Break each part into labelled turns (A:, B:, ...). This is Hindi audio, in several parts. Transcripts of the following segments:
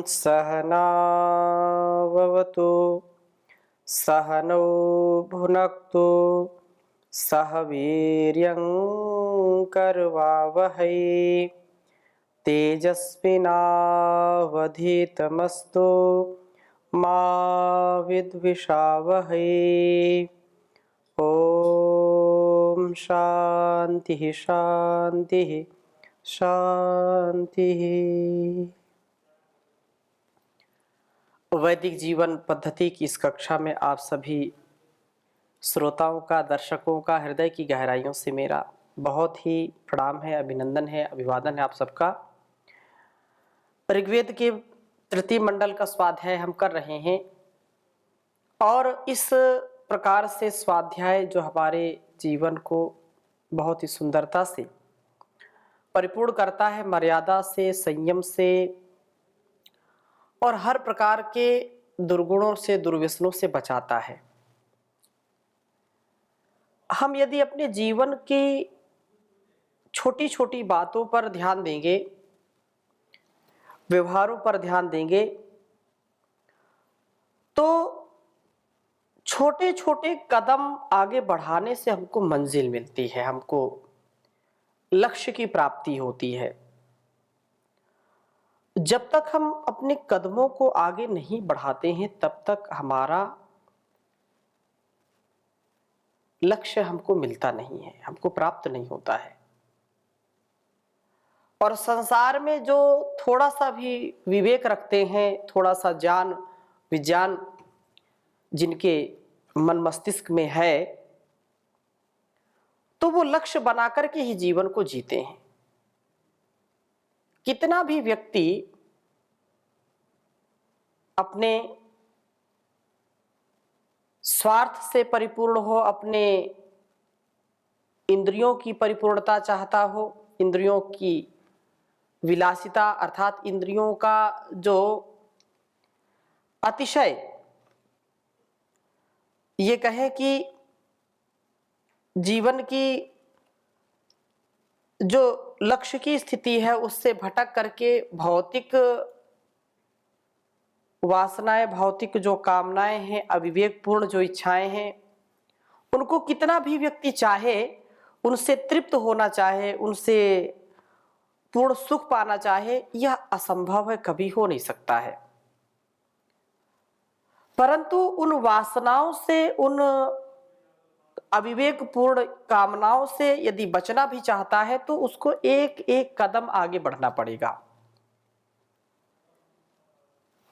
A: सहनाववतु सहनौ भुनक्तु सह वीर्यं करवावहै तेजस्विनावधीतमस्तु मा विद्विषावहै। ओम शांति शांति शांति। वैदिक जीवन पद्धति की इस कक्षा में आप सभी श्रोताओं का, दर्शकों का हृदय की गहराइयों से मेरा बहुत ही प्रणाम है, अभिनंदन है, अभिवादन है आप सबका। ऋग्वेद के तृतीय मंडल का स्वाध्याय हम कर रहे हैं और इस प्रकार से स्वाध्याय जो हमारे जीवन को बहुत ही सुंदरता से परिपूर्ण करता है, मर्यादा से, संयम से और हर प्रकार के दुर्गुणों से, दुर्व्यसनों से बचाता है। हम यदि अपने जीवन की छोटी छोटी बातों पर ध्यान देंगे, व्यवहारों पर ध्यान देंगे, तो छोटे छोटे कदम आगे बढ़ाने से हमको मंजिल मिलती है, हमको लक्ष्य की प्राप्ति होती है। जब तक हम अपने कदमों को आगे नहीं बढ़ाते हैं तब तक हमारा लक्ष्य हमको मिलता नहीं है, हमको प्राप्त नहीं होता है। और संसार में जो थोड़ा सा भी विवेक रखते हैं, थोड़ा सा ज्ञान विज्ञान जिनके मन मस्तिष्क में है, तो वो लक्ष्य बनाकर के ही जीवन को जीते हैं। कितना भी व्यक्ति अपने स्वार्थ से परिपूर्ण हो, अपने इंद्रियों की परिपूर्णता चाहता हो, इंद्रियों की विलासिता अर्थात इंद्रियों का जो अतिशय, ये कहें कि जीवन की जो लक्ष्य की स्थिति है उससे भटक करके भौतिक वासनाएं, भौतिक जो कामनाएं हैं, अविवेकपूर्ण जो इच्छाएं हैं, उनको कितना भी व्यक्ति चाहे, उनसे तृप्त होना चाहे, उनसे पूर्ण सुख पाना चाहे, यह असंभव है, कभी हो नहीं सकता है। परंतु उन वासनाओं से, उन अविवेकपूर्ण कामनाओं से यदि बचना भी चाहता है तो उसको एक एक कदम आगे बढ़ना पड़ेगा।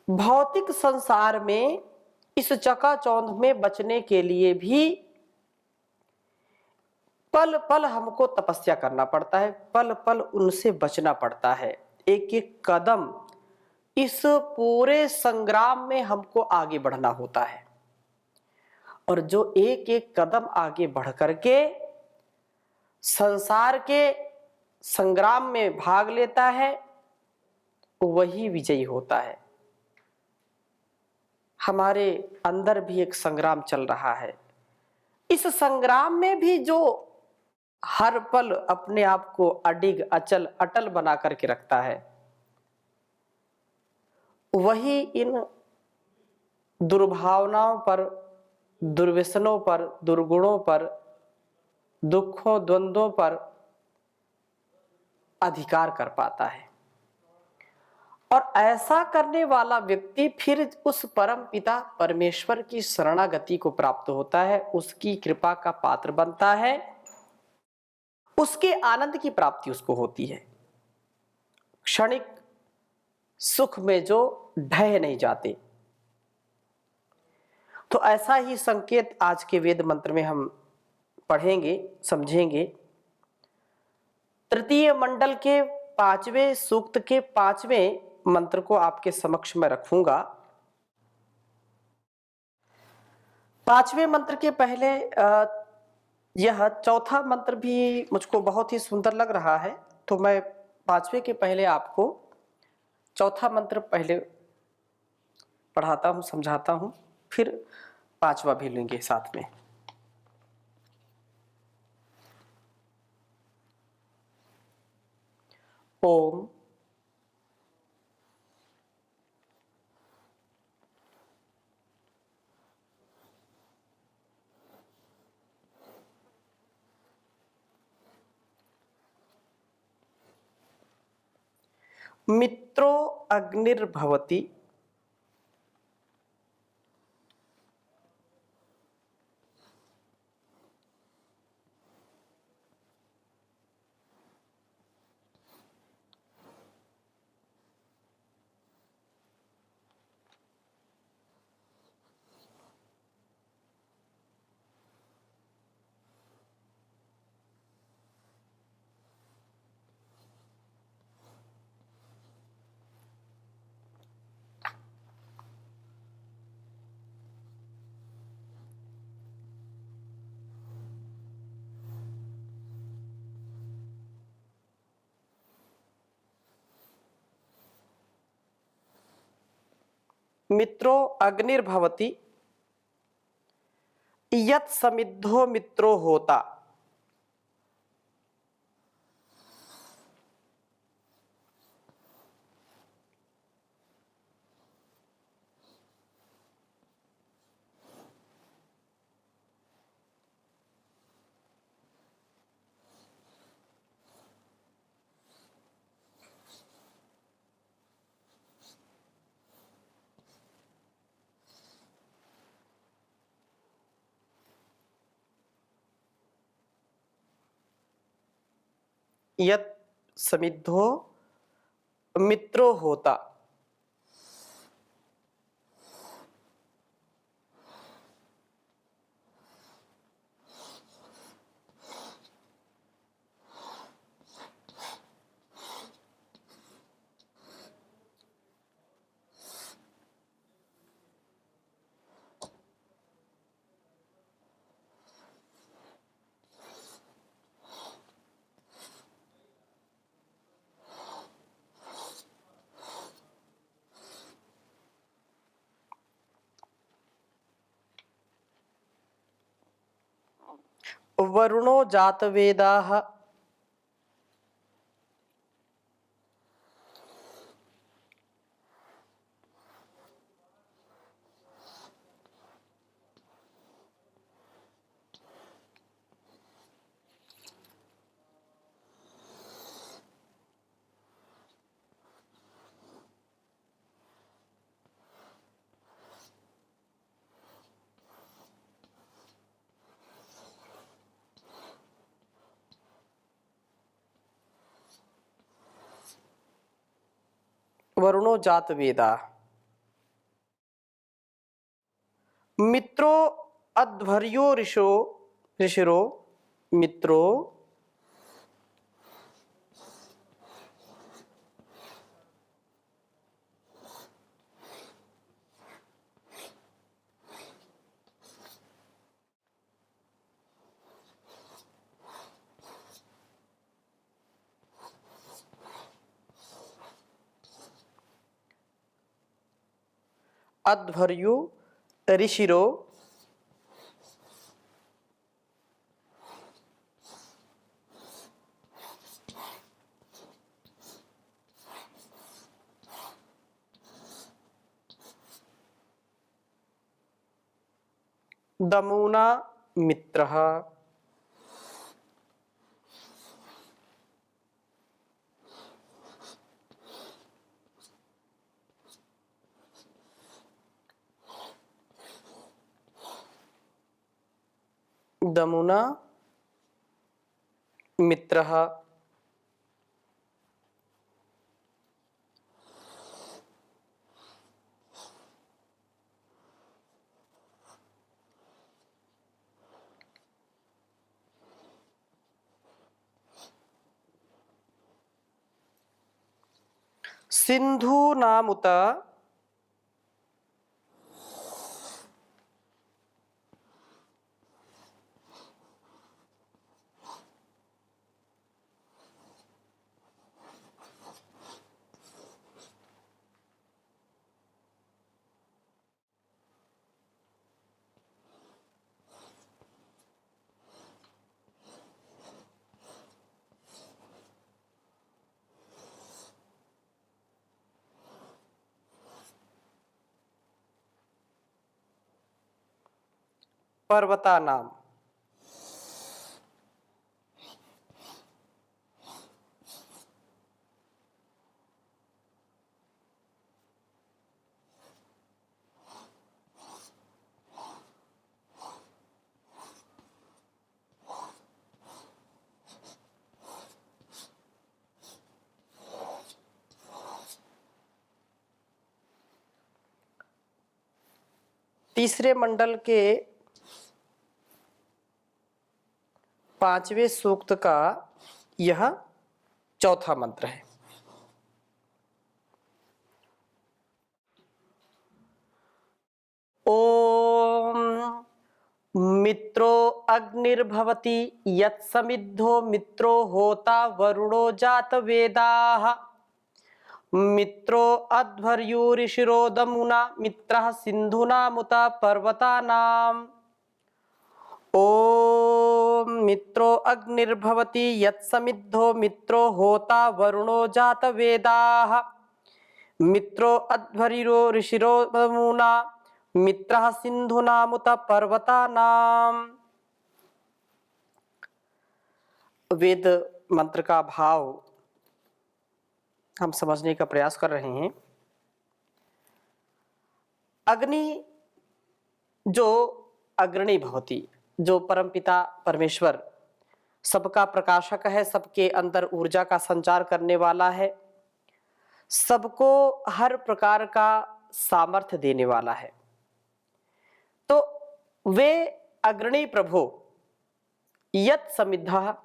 A: भौतिक संसार में इस चकाचौंध में बचने के लिए भी पल पल हमको तपस्या करना पड़ता है, पल पल उनसे बचना पड़ता है। एक एक कदम इस पूरे संग्राम में हमको आगे बढ़ना होता है। और जो एक एक कदम आगे बढ़ करके संसार के संग्राम में भाग लेता है, वही विजयी होता है। हमारे अंदर भी एक संग्राम चल रहा है। इस संग्राम में भी जो हर पल अपने आप को अडिग, अचल, अटल बना करके रखता है, वही इन दुर्भावनाओं पर, दुर्व्यसनों पर, दुर्गुणों पर, दुखों, द्वंद्वों पर अधिकार कर पाता है। और ऐसा करने वाला व्यक्ति फिर उस परम पिता परमेश्वर की शरणागति को प्राप्त होता है, उसकी कृपा का पात्र बनता है, उसके आनंद की प्राप्ति उसको होती है। क्षणिक सुख में जो ढह नहीं जाते। तो ऐसा ही संकेत आज के वेद मंत्र में हम पढ़ेंगे, समझेंगे। तृतीय मंडल के 5वें सूक्त के 5वें मंत्र को आपके समक्ष में रखूंगा। 5वें मंत्र के पहले यह चौथा मंत्र भी मुझको बहुत ही सुंदर लग रहा है, तो मैं 5वें के पहले आपको चौथा मंत्र पहले पढ़ाता हूं, समझाता हूं, फिर 5वां भी लेंगे साथ में। ओम मित्रो अग्निर्भवति मित्रो अग्निर्भवति यत् समिद्धो मित्रो होता। यत् समिद्धो मित्रो होता। वरुणो जातवेदाः वरुणो जातवेदाः मित्रो अध्वर्यो ऋषिरो मित्रो अध्वर्यो ऋषिरो दमूना मित्रः दमुना मित्रः सिन्धूनामुत पर्वतानाम तीसरे मंडल के 5वें सूक्त का यह चौथा मंत्र है। ओम मित्रो अग्निर्भवति यत्समिद्धो मित्रो होता वरुणो जात वेदाः मित्रो अध्वर्युरिशिरोदमुना मित्रः सिन्धूनामुत पर्वतानाम्। ओम मित्रो अग्निर्भवति यत्समिद्धो मित्रो होता वरुणो जात वेदाः मित्रो अध्वर्युरिशिरोदमुना मित्रः सिन्धूनामुत पर्वतानाम्। वेद मंत्र का भाव हम समझने का प्रयास कर रहे हैं। अग्नि जो अग्रणी भवति, जो परमपिता परमेश्वर सबका प्रकाशक है, सबके अंदर ऊर्जा का संचार करने वाला है, सबको हर प्रकार का सामर्थ्य देने वाला है, तो वे अग्रणी प्रभु यत् समिद्धः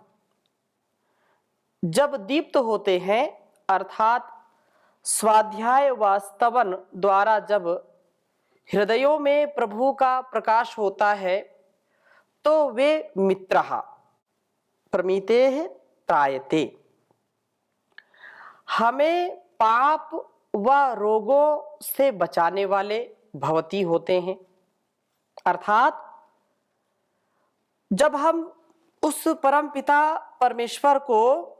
A: जब दीप्त होते हैं, अर्थात स्वाध्याय व स्तवन द्वारा जब हृदयों में प्रभु का प्रकाश होता है, तो वे मित्रः प्रमीतेः त्रायते, हमें पाप व रोगों से बचाने वाले भवती होते हैं। अर्थात जब हम उस परम पिता परमेश्वर को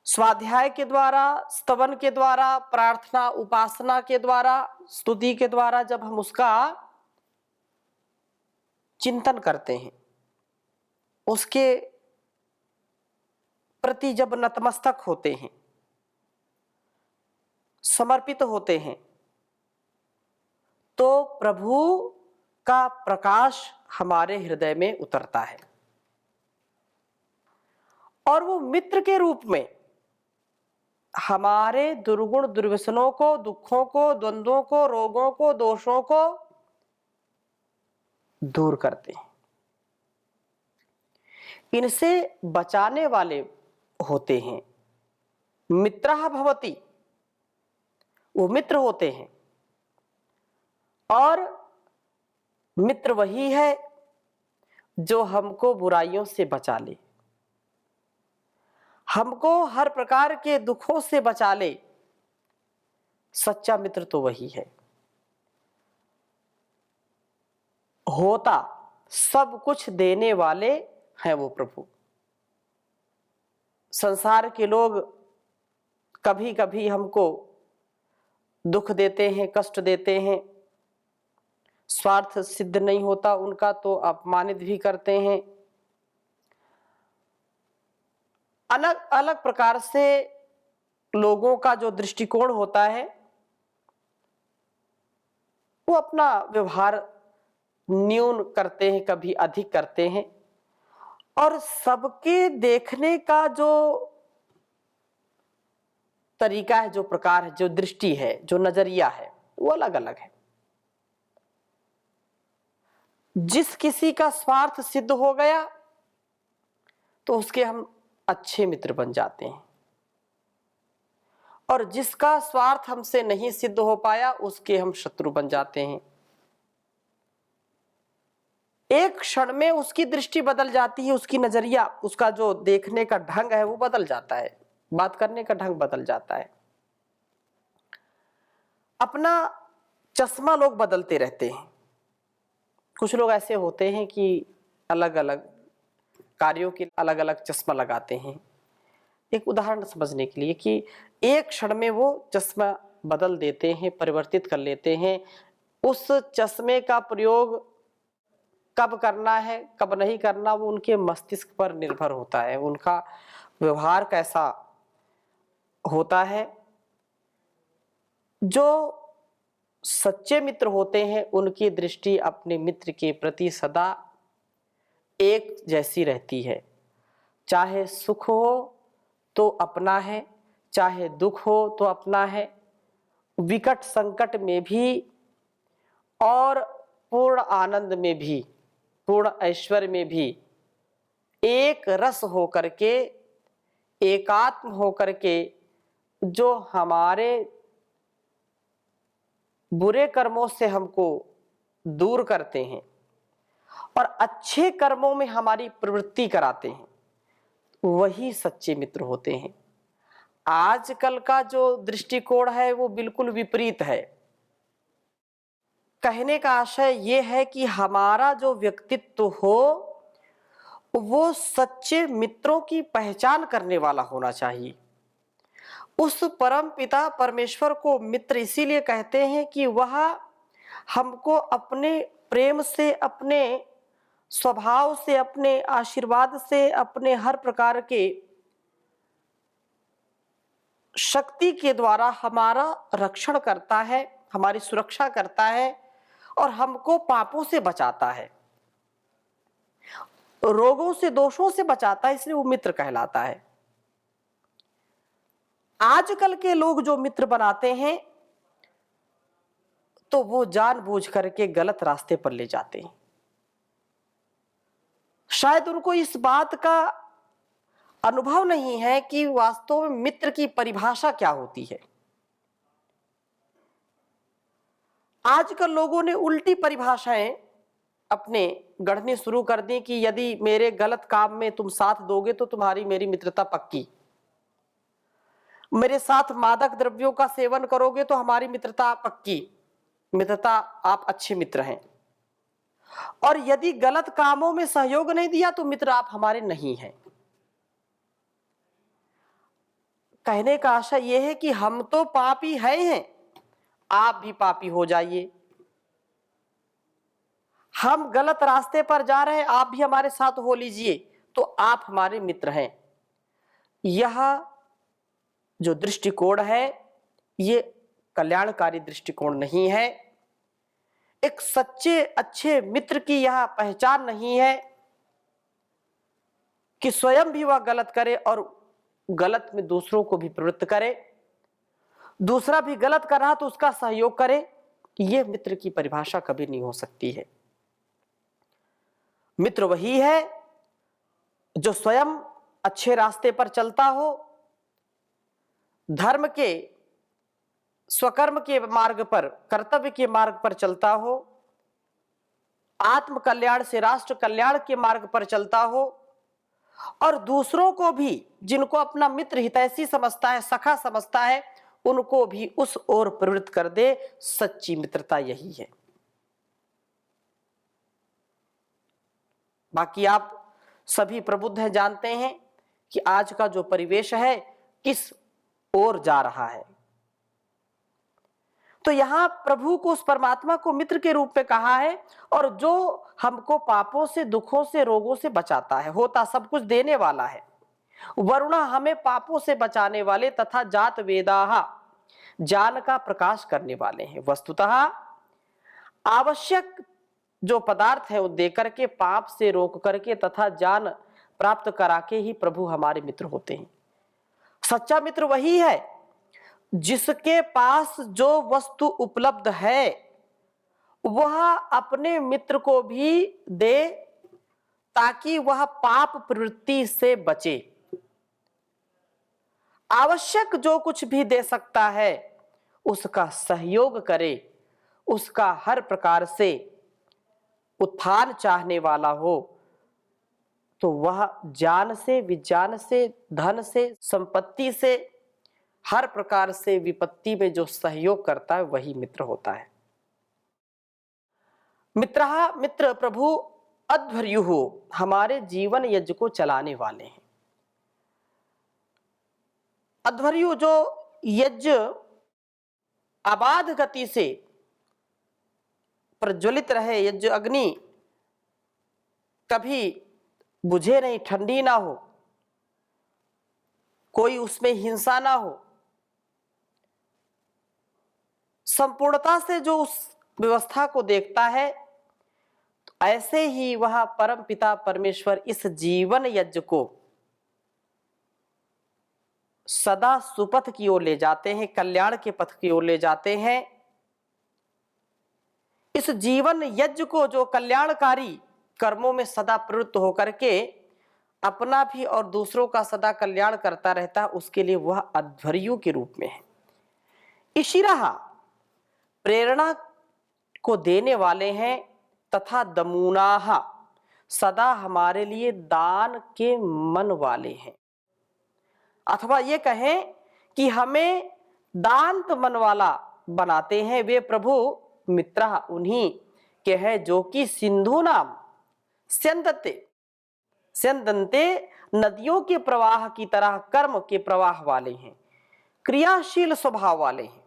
A: स्वाध्याय के द्वारा, स्तवन के द्वारा, प्रार्थना उपासना के द्वारा, स्तुति के द्वारा जब हम उसका चिंतन करते हैं, उसके प्रति जब नतमस्तक होते हैं, समर्पित होते हैं, तो प्रभु का प्रकाश हमारे हृदय में उतरता है और वो मित्र के रूप में हमारे दुर्गुण दुर्व्यसनों को, दुखों को, द्वंद्वों को, रोगों को, दोषों को दूर करते हैं, इनसे बचाने वाले होते हैं। मित्रः भवति, वो मित्र होते हैं, और मित्र वही है जो हमको बुराइयों से बचा ले, हमको हर प्रकार के दुखों से बचा ले। सच्चा मित्र तो वही है। होता सब कुछ देने वाले हैं वो प्रभु। संसार के लोग कभी कभी हमको दुख देते हैं, कष्ट देते हैं, स्वार्थ सिद्ध नहीं होता उनका तो अपमानित भी करते हैं। अलग अलग प्रकार से लोगों का जो दृष्टिकोण होता है, वो अपना व्यवहार न्यून करते हैं, कभी अधिक करते हैं, और सबके देखने का जो तरीका है, जो प्रकार है, जो दृष्टि है, जो नजरिया है, वो अलग अलग है। जिस किसी का स्वार्थ सिद्ध हो गया तो उसके हम अच्छे मित्र बन जाते हैं, और जिसका स्वार्थ हमसे नहीं सिद्ध हो पाया उसके हम शत्रु बन जाते हैं। एक क्षण में उसकी दृष्टि बदल जाती है, उसकी नजरिया, उसका जो देखने का ढंग है वो बदल जाता है, बात करने का ढंग बदल जाता है। अपना चश्मा लोग बदलते रहते हैं। कुछ लोग ऐसे होते हैं कि अलग अलग कार्यों के अलग अलग चश्मा लगाते हैं। एक उदाहरण समझने के लिए कि एक क्षण में वो चश्मा बदल देते हैं, परिवर्तित कर लेते हैं। उस चश्मे का प्रयोग कब करना है, कब नहीं करना, वो उनके मस्तिष्क पर निर्भर होता है, उनका व्यवहार कैसा होता है। जो सच्चे मित्र होते हैं उनकी दृष्टि अपने मित्र के प्रति सदा एक जैसी रहती है। चाहे सुख हो तो अपना है, चाहे दुख हो तो अपना है। विकट संकट में भी और पूर्ण आनंद में भी, पूर्ण ऐश्वर्य में भी एक रस होकर के, एकात्म होकर के जो हमारे बुरे कर्मों से हमको दूर करते हैं और अच्छे कर्मों में हमारी प्रवृत्ति कराते हैं, वही सच्चे मित्र होते हैं। आजकल का जो दृष्टिकोण है वो बिल्कुल विपरीत है। कहने का आशय ये है कि हमारा जो व्यक्तित्व हो वो सच्चे मित्रों की पहचान करने वाला होना चाहिए। उस परम पिता परमेश्वर को मित्र इसीलिए कहते हैं कि वह हमको अपने प्रेम से, अपने स्वभाव से, अपने आशीर्वाद से, अपने हर प्रकार के शक्ति के द्वारा हमारा रक्षण करता है, हमारी सुरक्षा करता है और हमको पापों से बचाता है, रोगों से, दोषों से बचाता है, इसलिए वो मित्र कहलाता है। आजकल के लोग जो मित्र बनाते हैं तो वो जानबूझ करके गलत रास्ते पर ले जाते हैं। शायद उनको इस बात का अनुभव नहीं है कि वास्तव में मित्र की परिभाषा क्या होती है। आजकल लोगों ने उल्टी परिभाषाएं अपने गढ़नी शुरू कर दी कि यदि मेरे गलत काम में तुम साथ दोगे तो तुम्हारी मेरी मित्रता पक्की, मेरे साथ मादक द्रव्यों का सेवन करोगे तो हमारी मित्रता पक्की, मित्रता, आप अच्छे मित्र हैं, और यदि गलत कामों में सहयोग नहीं दिया तो मित्र आप हमारे नहीं हैं। कहने का आशय यह है कि हम तो पापी हैं, आप भी पापी हो जाइए। हम गलत रास्ते पर जा रहे हैं, आप भी हमारे साथ हो लीजिए, तो आप हमारे मित्र हैं। यह जो दृष्टिकोण है ये कल्याणकारी दृष्टिकोण नहीं है। एक सच्चे अच्छे मित्र की यह पहचान नहीं है कि स्वयं भी वह गलत करे और गलत में दूसरों को भी प्रवृत्त करे, दूसरा भी गलत कर रहा तो उसका सहयोग करे। यह मित्र की परिभाषा कभी नहीं हो सकती है। मित्र वही है जो स्वयं अच्छे रास्ते पर चलता हो, धर्म के, स्वकर्म के मार्ग पर, कर्तव्य के मार्ग पर चलता हो, आत्म कल्याण से राष्ट्र कल्याण के मार्ग पर चलता हो और दूसरों को भी, जिनको अपना मित्र हितैषी समझता है, सखा समझता है, उनको भी उस ओर प्रवृत्त कर दे। सच्ची मित्रता यही है। बाकी आप सभी प्रबुद्ध हैं, जानते हैं कि आज का जो परिवेश है किस ओर जा रहा है। तो यहां प्रभु को, उस परमात्मा को मित्र के रूप में कहा है, और जो हमको पापों से, दुखों से, रोगों से बचाता है, होता सब कुछ देने वाला है। वरुणा हमें पापों से बचाने वाले तथा जात वेदाहा ज्ञान का प्रकाश करने वाले हैं। वस्तुतः आवश्यक जो पदार्थ है वो दे करके, पाप से रोक करके तथा ज्ञान प्राप्त करा के ही प्रभु हमारे मित्र होते हैं। सच्चा मित्र वही है जिसके पास जो वस्तु उपलब्ध है वह अपने मित्र को भी दे ताकि वह पाप प्रवृत्ति से बचे। आवश्यक जो कुछ भी दे सकता है उसका सहयोग करे, उसका हर प्रकार से उत्थान चाहने वाला हो, तो वह ज्ञान से, विज्ञान से, धन से, संपत्ति से, हर प्रकार से विपत्ति में जो सहयोग करता है वही मित्र होता है। मित्र प्रभु अध्वर्युः, हमारे जीवन यज्ञ को चलाने वाले हैं। अध्वर्यु जो यज्ञ अबाध गति से प्रज्वलित रहे, यज्ञ अग्नि कभी बुझे नहीं, ठंडी ना हो, कोई उसमें हिंसा ना हो, संपूर्णता से जो उस व्यवस्था को देखता है, तो ऐसे ही वह परम पिता परमेश्वर इस जीवन यज्ञ को सदा सुपथ की ओर ले जाते हैं, कल्याण के पथ की ओर ले जाते हैं। इस जीवन यज्ञ को जो कल्याणकारी कर्मों में सदा प्रवृत्त होकर के अपना भी और दूसरों का सदा कल्याण करता रहता, उसके लिए वह अध्वर्यु के रूप में है। इशिरः प्रेरणा को देने वाले हैं, तथा दमूनाः सदा हमारे लिए दान के मन वाले हैं। अथवा ये कहें कि हमें दांत मन वाला बनाते हैं, वे प्रभु मित्र उन्हीं के हैं जो कि सिंधु नाम स्यंदते स्यंदन्ते नदियों के प्रवाह की तरह कर्म के प्रवाह वाले हैं, क्रियाशील स्वभाव वाले हैं,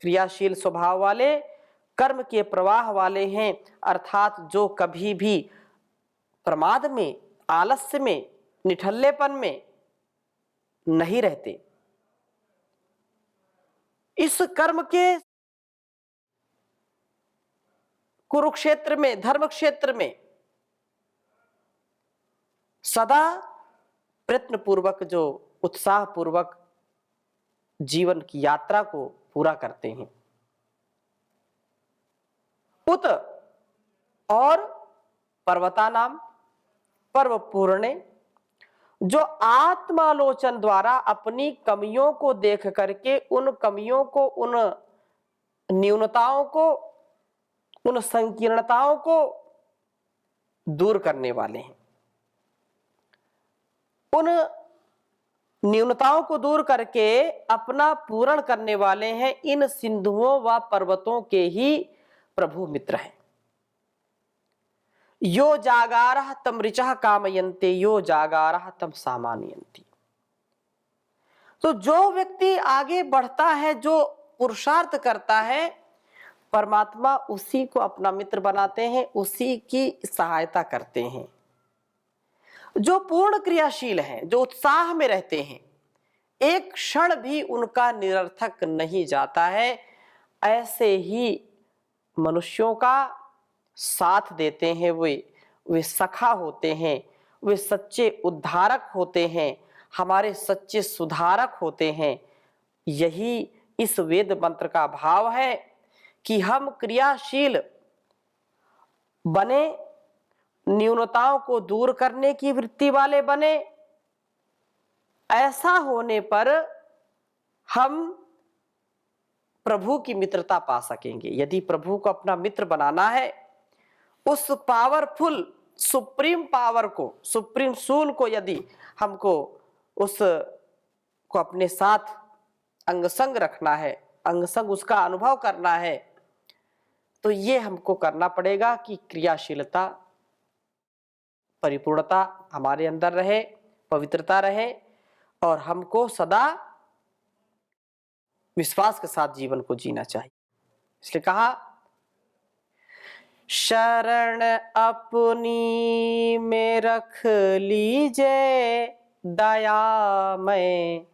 A: क्रियाशील स्वभाव वाले, कर्म के प्रवाह वाले हैं। अर्थात जो कभी भी प्रमाद में, आलस्य में, निठल्लेपन में नहीं रहते। इस कर्म के कुरुक्षेत्र में, धर्म क्षेत्र में सदा प्रयत्न पूर्वक, जो उत्साह पूर्वक जीवन की यात्रा को पूरा करते हैं। उत और पर्वता नाम पर्व पूर्णे, जो आत्मालोचन द्वारा अपनी कमियों को देख करके उन कमियों को, उन न्यूनताओं को, उन संकीर्णताओं को दूर करने वाले हैं। उन न्यूनताओं को दूर करके अपना पूर्ण करने वाले हैं। इन सिंधुओं व पर्वतों के ही प्रभु मित्र हैं। यो जागारः तम ऋचः कामयन्ते, यो जागारः तम सामान्यन्ति। तो जो व्यक्ति आगे बढ़ता है, जो पुरुषार्थ करता है, परमात्मा उसी को अपना मित्र बनाते हैं, उसी की सहायता करते हैं। जो पूर्ण क्रियाशील हैं, जो उत्साह में रहते हैं, एक क्षण भी उनका निरर्थक नहीं जाता है, ऐसे ही मनुष्यों का साथ देते हैं। वे सखा होते हैं, वे सच्चे उद्धारक होते हैं, हमारे सच्चे सुधारक होते हैं। यही इस वेद मंत्र का भाव है कि हम क्रियाशील बने, न्यूनताओं को दूर करने की वृत्ति वाले बने। ऐसा होने पर हम प्रभु की मित्रता पा सकेंगे। यदि प्रभु को अपना मित्र बनाना है, उस पावरफुल सुप्रीम पावर को, सुप्रीम सोल को यदि हमको उस को अपने साथ अंगसंग रखना है, अंगसंग उसका अनुभव करना है, तो ये हमको करना पड़ेगा कि क्रियाशीलता, परिपूर्णता हमारे अंदर रहे, पवित्रता रहे, और हमको सदा विश्वास के साथ जीवन को जीना चाहिए। इसलिए कहा, शरण अपनी में रख लीजिए, दया मैं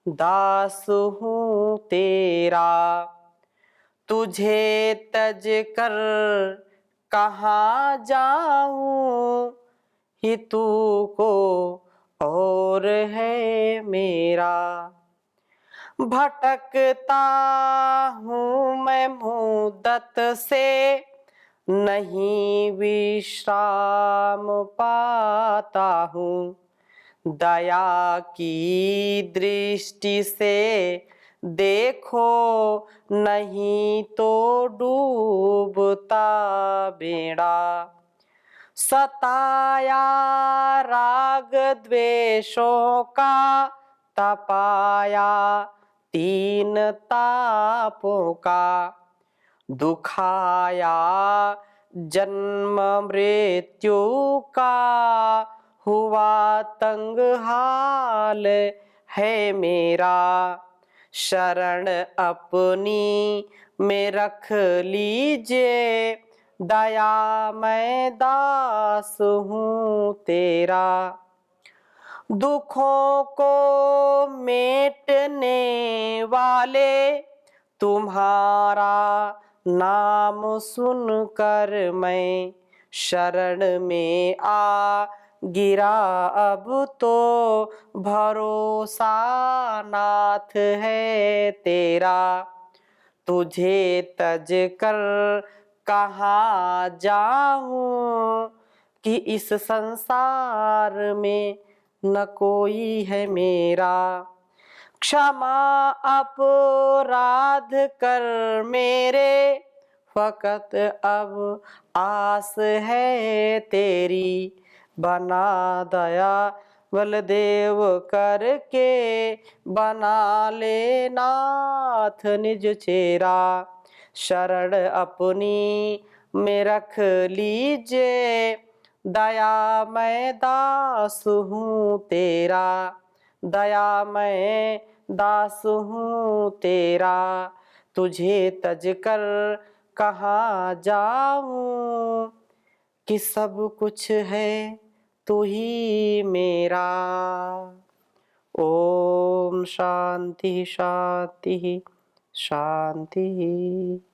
A: दास हूं तेरा, तुझे तज कर कहाँ जाऊं, हितू को और है मेरा। भटकता हूं मैं मुद्दत से, नहीं विश्राम पाता हूँ, दया की दृष्टि से देखो, नहीं तो डूबता बेड़ा। सताया राग द्वेषों का, तपाया तीन तापों का, दुखाया जन्म मृत्यु का, हुआ तंग हाल है मेरा। शरण अपनी में रख लीजिए, दया मैं दास हूँ तेरा। दुखों को मेटने वाले, तुम्हारा नाम सुनकर मैं शरण में आ गिरा। अब तो भरोसा नाथ है तेरा, तुझे तज कर कहाँ जाऊं कि इस संसार में न कोई है मेरा। क्षमा अपराध कर मेरे, फकत अब आस है तेरी। बना दया बलदेव करके, बना ले नाथ निज चेरा। शरण अपनी में रख लीजिए, दया मैं दास हूँ तेरा। दया मैं दास हूँ तेरा, तुझे तज कर कहाँ जाऊं कि सब कुछ है तू ही मेरा। ओम शांति शांति शांति।